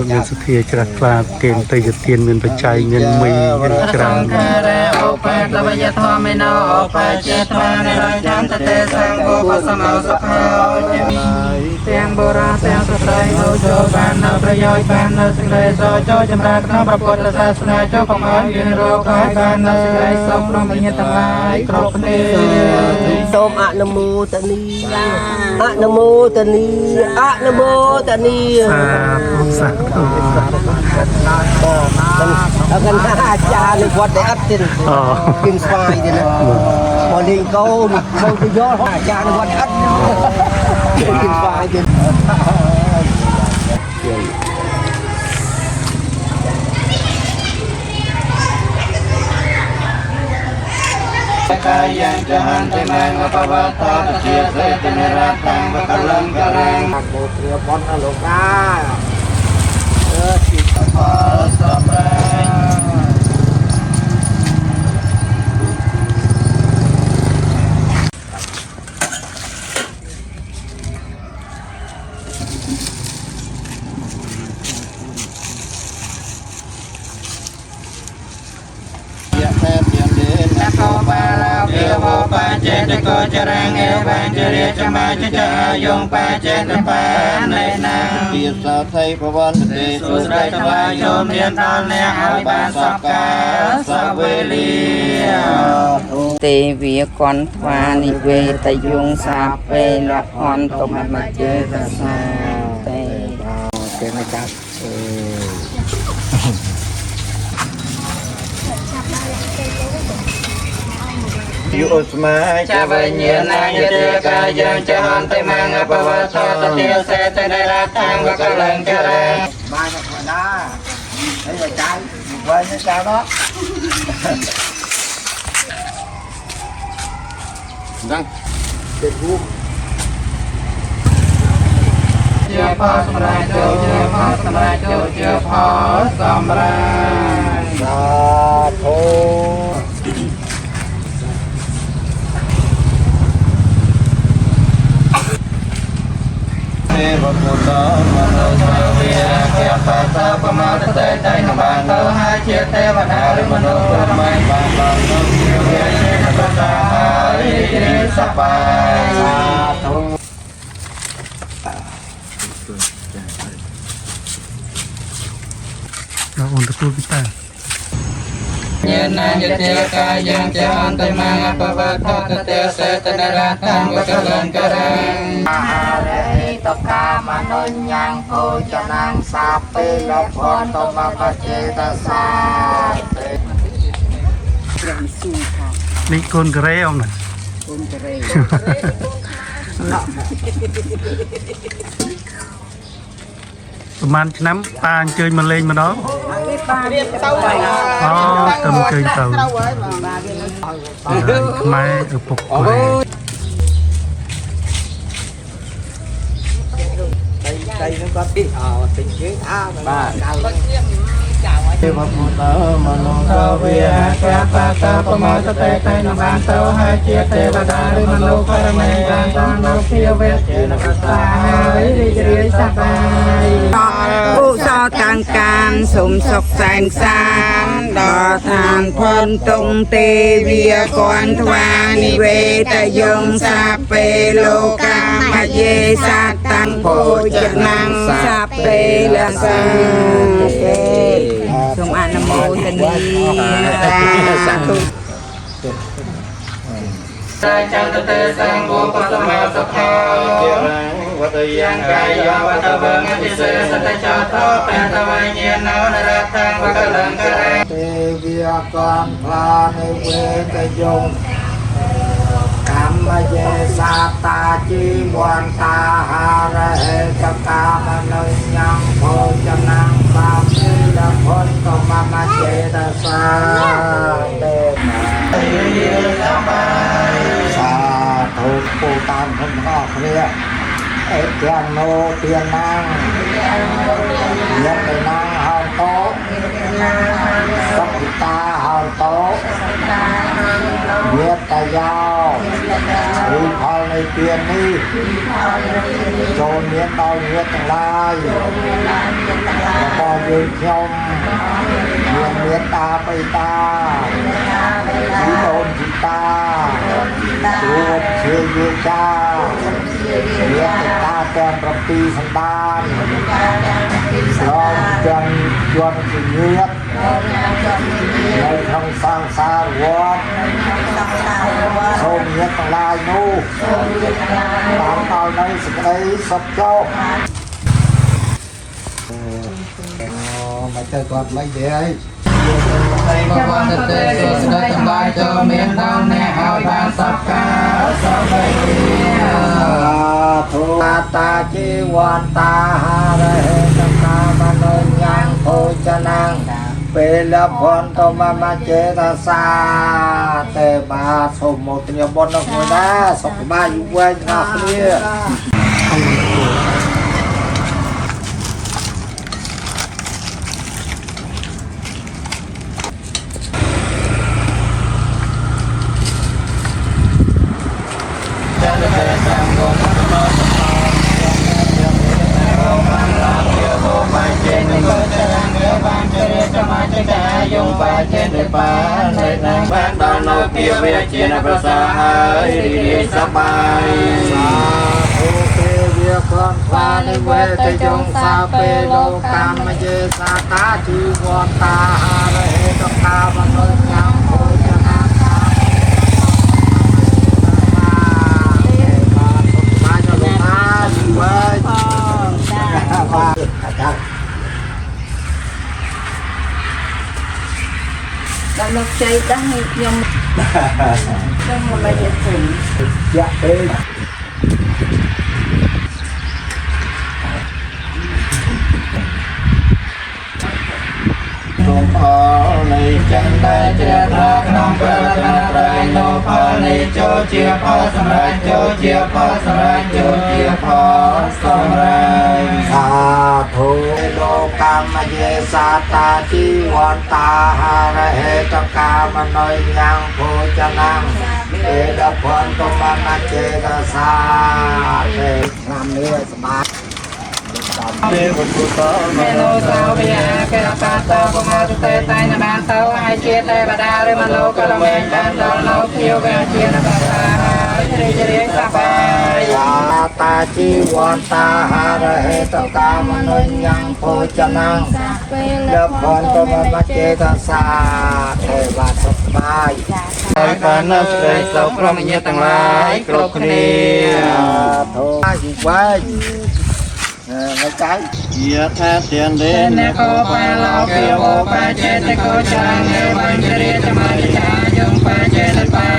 เงินสุธีกระกลาเกณฑ์ตยเตียนเงินปัจจัยเงินมีเงินกลางโอปะตะยะทอไม่นอโอปะเจตวาในรอยจันตเตสังโกปัสมาสภาเตียงโบราณเตียงสุดไรโนโจบานนาประโยชน์บานนาสิงไรโซโจจำราคณะประพุทธศาสนาโจของอันยืนโรคายบานนาสิงไรสพรหมญตมายครบเนសូមអនុមោទនីអនុមោទនីអនុមោទនីសាធុដល់កណ្ដាអាចារ្យនៅវត្តតែអត់ទេគិនស្វាយទេណាមកលេងកូនមកទៅយកអាចារ្យនៅវត្តអត់គិនស្វាយទេកាយ៉ាងចហន្តិមាងអបវតតជាសេតនិរតាំងបកលំករងអកោព្រាបនអលោកកាទីតផលសម្ចេតកោចរាងអេវាញរិយចមាចចាយងបាចេតបាននៃណាពីសោថៃភវន្តទេសុស្ដីថ្វាយយោមមានដល់អ្នកឲ្យបានសពកាសវេលាទេវាគន់ថ្វានិវេតយងសាពេលអន្តមមចេតសាទេគេមិនចាត់យុស្មាចាវញ្ញាណយតិកាយ៉ាងចហន្តិមាងអបវតតតិសេតនិរតាំងវកលង្ករងបានធម្មតាហើយចៅវិញចៅនោះដឹងទៅរួមជាផលសម្រាប់ចូលជាផលសម្រាប់ចូលជាផលសម្រាប់សាធុវពុទ្ធមនោវិហារជាបតាបមតតេតៃនបានទៅហើយជាទេវតាឬមនុស្សព្រមបានបានទៅជាវិជាបតាហើយសបាយសាធុเราอุ่นตะปูพิตาញាណាយតិកាយ៉ាងចហន្តិមាងអបវតតតេសេតនរតាំងវកលង្ករងអារេតកាមនុញ្ញភោចនាងសាពេលភន្តមបចេតសាព្រះវិសុថានេះកូនក្រេអងណាកូនក្រេប្រហែលឆ្នាំតាអញ្ជើញមកលេងម្ដងរៀបទៅអូទៅអញ្ជើញទៅខ្មែរឪពុកđây nó có tí tình chiến baទេវពុទ្ធមនោវិហារកាបតាបមតតេតៃនបានទៅហើយជាទេវតាឬមនុស្សករណីបានដល់នៅភាវៈជានកតាហើយរីករាយសប្បាយឧសោតាំងកានសុំសុខសែនសានដល់ឋានផនតុងទេវាគន់ថ្វានិវេតយងសាពេលោកាមយេសាតាំងភោចនាងសាពេលសាសូមអនុមោទនីសាធុសាចន្ទតេសង្ឃោបសមោសខោជារាងវតយ៉ាងកាយវតវងតិសេសតចតោបតវញ្ញាណោនរតាំងវកលង្ករេទេវាកំផ្លានិវេតយងកម្មយេសាតាជីវន្តាហារហេតកាមនុញ្ញភោចនាងសាមីលភន្តមមចេតសាទេសបាយសាធុពូតាមខ្ញុំអស់គ្នាអេទាំងណូទៀនណាងយកទៅណាងហៅតោសុខតាហៅតោ ញាតតាយោឬផលនៃទាននេះចូលមានដល់ញាតទាំងឡាយរបស់យើងខ្ញុំមានមេត្តាបិតាជីដូនជីតាជួបជាយាចាមានមេត្តាទាំង7សន្តានព្រមទាំងយន់ជាញាតនៅក្នុងសង្សារវដ្តសូមញាតទាំងឡាយនោះតាមដល់នៅសេចក្តីសុខចុះមកទៅគាត់មិនទេហើយ បបនទេសុស្ដីទាំងឡាយចូលមានដល់អ្នកឲ្យបានសពការសពវិធុតាជីវន្តាហារហេតកាមនោញ៉ាំភោចនាងពេលភន្តមមចេតសាទេបាសូមមកញបុណ្យនោះមួយដែរសុខបាយយូរវែងណាស់គ្នាយងបាចេញទៅបាននៅនឹងបានដល់នៅពីវាជាប្រសាហើយរីកសប្បាយសាធុទេវាគន់ខ្លានិវេតយងសាពេលោកម្មយេសាតាជីវន្តាហារហេតកាវនោញ៉ាំភោចនាសាបាទសុខបាយដល់លោកតាជីវ័យបាទអាចារ្យដល់លោកជ័យដឹងខ្ញុំដឹងមកលេខគុំចាក់ពេកគុំផលនៃចិនដែលជ្រះថ្លាក្នុងព្រះរតនត្រ័យនោះផលនៃចូលជាផលសម្រាប់ចូលជាផលសម្រាប់ចូលជាផលសម្រាប់សាធុលោកម្មយេសាតាជីវន្តាហារហេតកាមនោញ៉ាំភោចនាងពេលភន្តមមចេតសាទេឆ្នាំនេះសប្បាយទេវពុទ្ធមេនោសាវិហាកេរបាតោបមាទតេតៃនបានទៅឲ្យជាទេវតាឬមលោកលមេបានដល់នៅភាវៈជានបាតារីករាយសប្បាយសាតាជីវន្តាហារហេតកាមនោញ៉ាំភោចនាងពេលភន្តមមចេតសាទេវតាសុខសប្បាយ ហើយបាននៅស្រីសុខព្រមញាតទាំងឡាយគ្រប់គ្នាធុជីវ័យngày cáiយថាទានទេអ្នកក៏បានលោកពីអូបាចេតកោចាងឯបានជ្រាតមកចាយងបាចេតបា